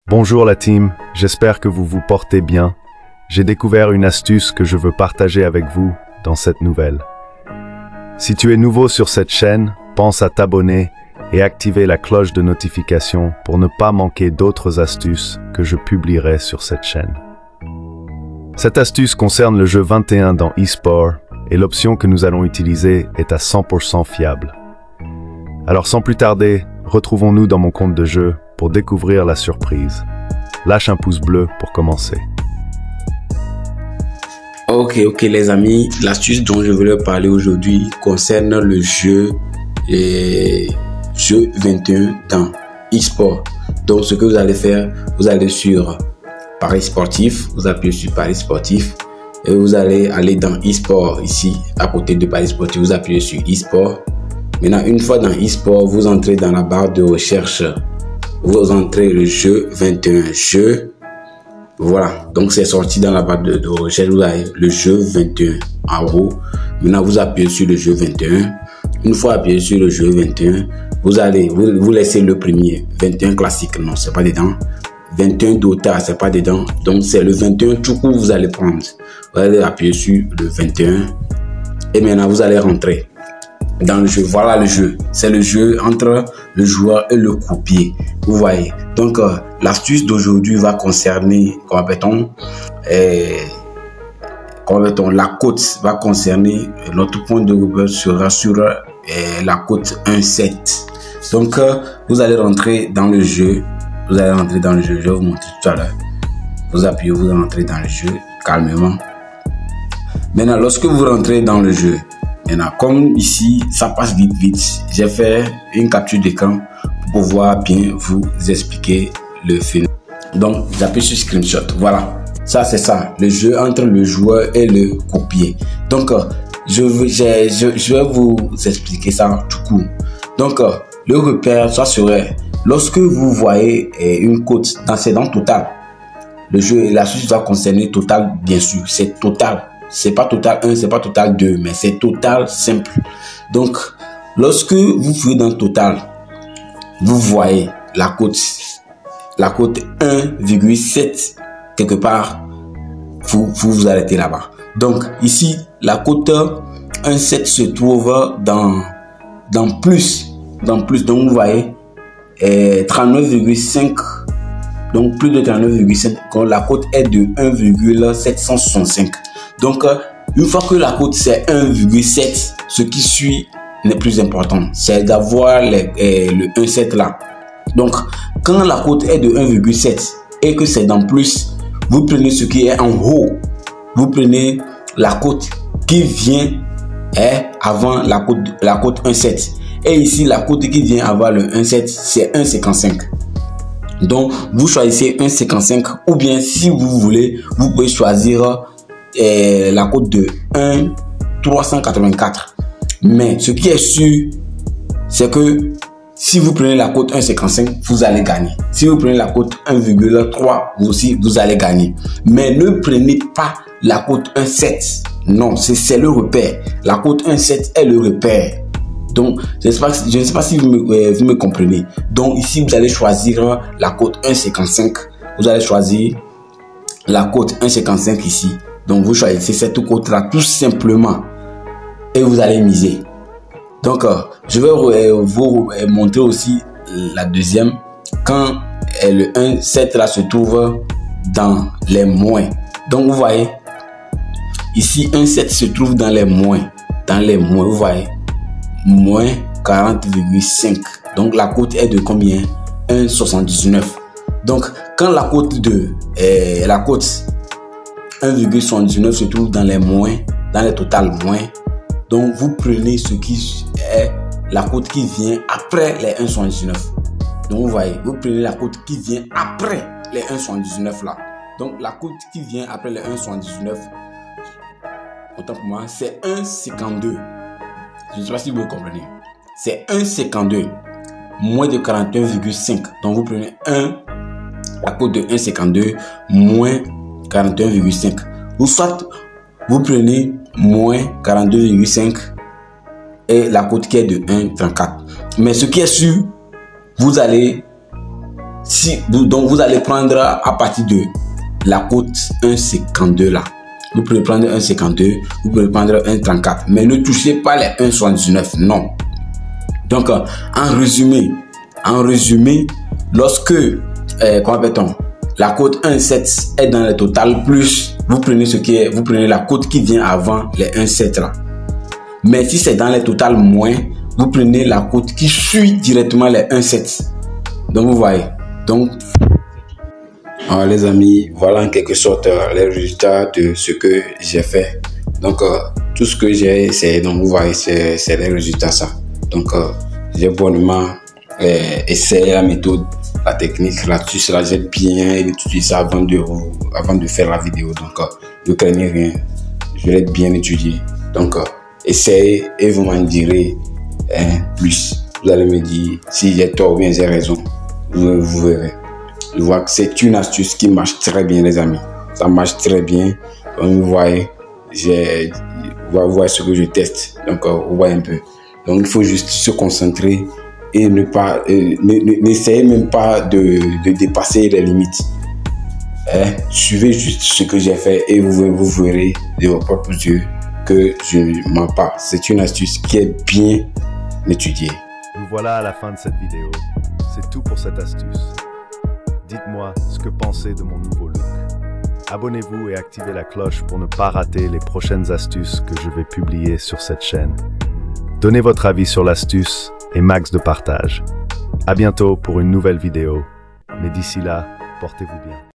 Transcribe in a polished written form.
Bonjour la team, j'espère que vous vous portez bien. J'ai découvert une astuce que je veux partager avec vous dans cette nouvelle. Si tu es nouveau sur cette chaîne, pense à t'abonner et activer la cloche de notification pour ne pas manquer d'autres astuces que je publierai sur cette chaîne. Cette astuce concerne le jeu 21 dans eSport et l'option que nous allons utiliser est à 100% fiable. Alors sans plus tarder, retrouvons-nous dans mon compte de jeu pour découvrir la surprise. Lâche un pouce bleu pour commencer. Ok les amis, l'astuce dont je voulais parler aujourd'hui concerne le jeu 21 dans eSport. Donc ce que vous allez faire, vous allez sur Paris Sportif, vous appuyez sur Paris Sportif et vous allez aller dans eSport ici à côté de Paris Sportif, vous appuyez sur eSport. Maintenant une fois dans eSport, vous entrez dans la barre de recherche. Vous entrez le jeu 21 jeu. Voilà, donc c'est sorti dans la barre de recherche. Vous avez le jeu 21 en haut. Maintenant, vous appuyez sur le jeu 21. Une fois appuyé sur le jeu 21, vous laissez le premier 21 classique. Non, c'est pas dedans. 21 Dota, c'est pas dedans. Donc c'est le 21 tout court. Vous allez prendre. Vous allez appuyer sur le 21 et maintenant vous allez rentrer dans le jeu. Voilà le jeu, c'est le jeu entre le joueur et le croupier, vous voyez. Donc l'astuce d'aujourd'hui va concerner la cote va concerner notre point de repère sera sur la cote 1,7. Donc vous allez rentrer dans le jeu, je vais vous montrer tout à l'heure. Vous appuyez, vous rentrez dans le jeu calmement. Maintenant lorsque vous rentrez dans le jeu, maintenant, comme ici, ça passe vite, j'ai fait une capture d'écran pour pouvoir bien vous expliquer le phénomène. Donc, j'appuie sur screenshot. Voilà, ça c'est ça, le jeu entre le joueur et le croupier. Donc, je vais vous expliquer ça tout court. Donc, le repère, ça serait lorsque vous voyez une cote dans total. Le jeu et la suite va concerner total, bien sûr, c'est total. C'est pas total 1, c'est pas total 2, mais c'est total simple. Donc, lorsque vous fouillez dans total, vous voyez la cote 1,7 quelque part, vous arrêtez là-bas. Donc, ici, la cote 1,7 se trouve dans plus. Donc, vous voyez 39,5. Donc, plus de 39,5. Quand la cote est de 1,765. Donc, une fois que la cote c'est 1,7, ce qui suit n'est plus important. C'est d'avoir le 1,7 là. Donc, quand la cote est de 1,7 et que c'est dans plus, vous prenez ce qui est en haut. Vous prenez la cote qui vient avant la cote 1,7. Et ici, la cote qui vient avant le 1,7, c'est 1,55. Donc, vous choisissez 1,55 ou bien si vous voulez, vous pouvez choisir la cote de 1,384. Mais ce qui est sûr, c'est que si vous prenez la cote 1,55, vous allez gagner. Si vous prenez la cote 1,3, vous allez gagner. Mais ne prenez pas la cote 1,7. Non, c'est le repère. La cote 1,7 est le repère. Donc, je ne sais pas si vous me comprenez. Donc, ici, vous allez choisir la cote 1,55. Vous allez choisir la cote 1,55 ici. Donc, vous choisissez cette cote-là tout simplement et vous allez miser. Donc, je vais vous montrer aussi la deuxième. Quand le 1,7 là se trouve dans les moins. Donc, vous voyez, ici, 1,7 se trouve dans les moins. Vous voyez, moins 40,5. Donc, la cote est de combien? 1,79. Donc, quand la cote 1,79 se trouve dans les moins, dans les totales moins. Donc, vous prenez ce qui est la cote qui vient après les 1,79. Donc, vous voyez, vous prenez la cote qui vient après les 1,79 là. Donc, la cote qui vient après les 1,79, autant pour moi, c'est 1,52. Je ne sais pas si vous comprenez. C'est 1,52 moins de 41,5. Donc, vous prenez la cote de 1,52 moins 41,5. Ou soit, vous prenez moins 42,5 et la cote qui est de 1,34. Mais ce qui est sûr, vous allez Donc vous allez prendre à partir de la cote 1,52 là. Vous pouvez prendre 1,52, vous pouvez prendre 1,34, mais ne touchez pas les 1,79, non. Donc en résumé, lorsque la cote 1,7 est dans le total plus, vous prenez la cote qui vient avant les 1,7 là. Mais si c'est dans les total moins, vous prenez la cote qui suit directement les 1,7. Donc vous voyez. Donc alors, les amis, voilà en quelque sorte les résultats de ce que j'ai fait. Donc tout ce que j'ai essayé, donc vous voyez, c'est les résultats ça. Donc j'ai bonnement essayé la méthode, la technique, l'astuce là, j'ai bien étudié ça avant de faire la vidéo. Donc ne craignez rien, je l'ai bien étudié. Donc essayez et vous m'en direz plus. Vous allez me dire si j'ai tort ou bien j'ai raison. Vous verrez. Je vois que c'est une astuce qui marche très bien, les amis. Ça marche très bien. Donc vous voyez, vous voyez ce que je teste. Donc vous voyez un peu. Donc il faut juste se concentrer et n'essayez même pas de dépasser les limites. Suivez juste ce que j'ai fait et vous verrez de vos propres yeux que je ne mens pas. C'est une astuce qui est bien étudiée. Nous voilà à la fin de cette vidéo. C'est tout pour cette astuce. Dites-moi ce que pensez de mon nouveau look. Abonnez-vous et activez la cloche pour ne pas rater les prochaines astuces que je vais publier sur cette chaîne. Donnez votre avis sur l'astuce et max de partage. À bientôt pour une nouvelle vidéo. Mais d'ici là, portez-vous bien.